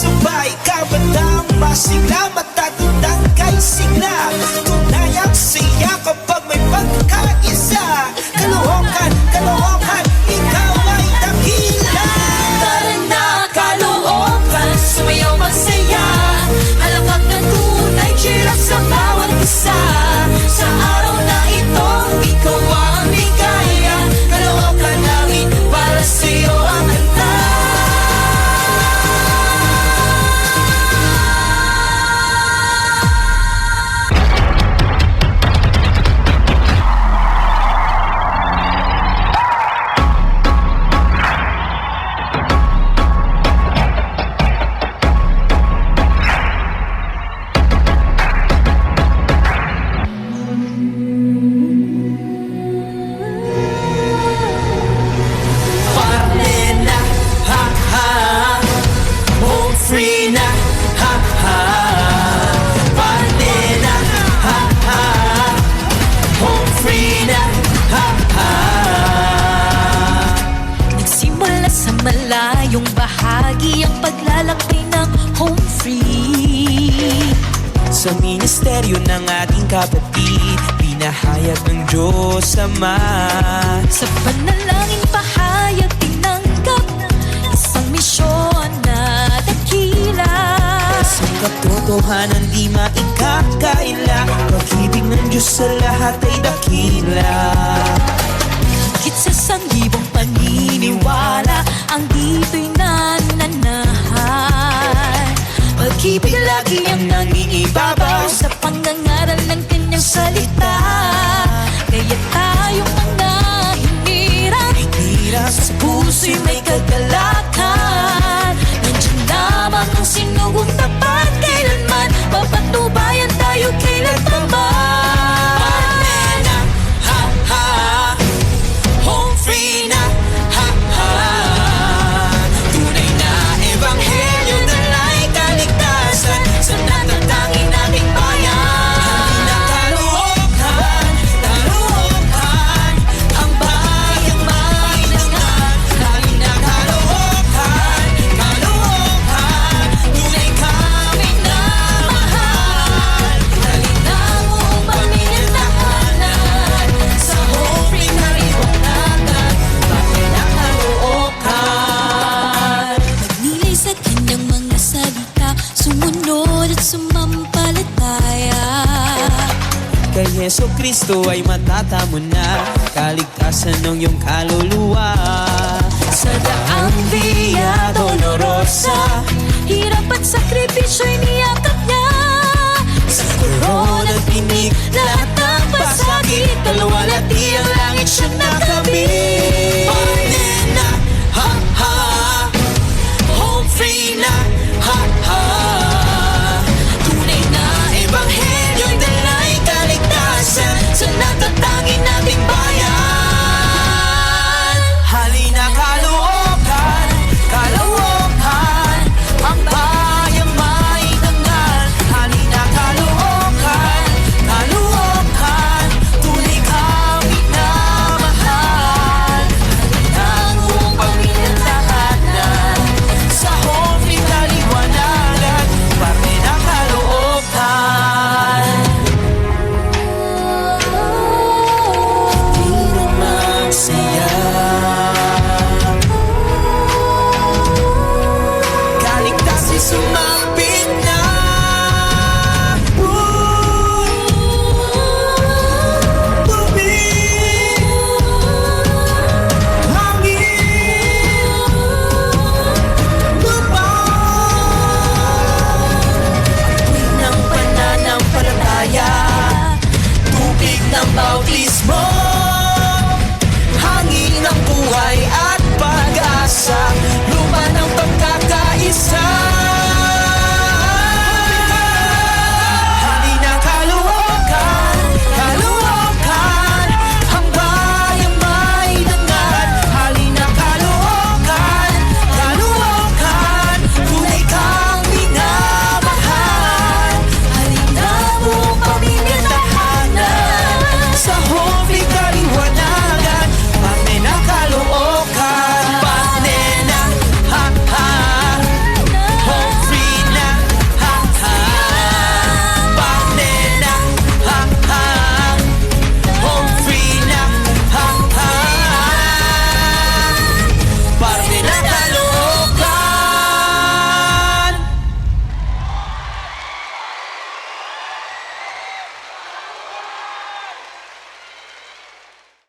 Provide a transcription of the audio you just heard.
sabay kabandang masigla, matatandang kay sigla. Tunay ang siya kapag may pagkaisa. Kalokohan, kalokohan, ikaw ay dakila. Tara na kalookan, sumayaw magsaya. Halakhak ng tunay, cheer up sa bawat isa. Sa araw na ito, ikaw ang ligaya. Kalookan namin, para sa'yo ang handa. Free na, ha ha. Pwede na, ha ha. Home free na, ha ha. Nagsimula sa malayong bahagi ang paglalakbay ng home free. Sa ministeryo ng ating kapatid, pinahayag ng Diyos Ama. Sa panalangin pahayag tinanggap isang misyon na dakila. Isang katotohanan di maikakaila, pag-ibig ng Diyos sa lahat ay dakila. Higit sa sanglibong paniniwala, ang dito'y nananahan. Pag-ibig lagi ang nangingibabaw sa pangangaral ng kanyang salita. Kaya tayong mga hinirang sa puso'y may kagalakan. Nandiyan lamang ang sinugong tapat, kailanman papatubayan tayo kailan pa man. Na, ha ha. Home free na, ha ha. Tunay na ebanghelyo na lay kaligtasan sa natatangin nating bayan. Halina kalookan, kalookan, ang bayang mainangan. Halina kalookan, kalookan, tunay kami na mahal. Halina mo pamilyang tahanan, sa home free na liwanagan, bakit nakalookan. Magnilay sa kanyang mga salita, sumunod at sumampalataya. Kay Yeso Kristo ay matatamo na kaligtasan ng iyong kaluluwa. Sa daang Via Dolorosa, hirap at sakripisyo'y niyakap niya. Sa koron at pinig, lahat ng pasakit, kalawalati ang langit siya nakamit.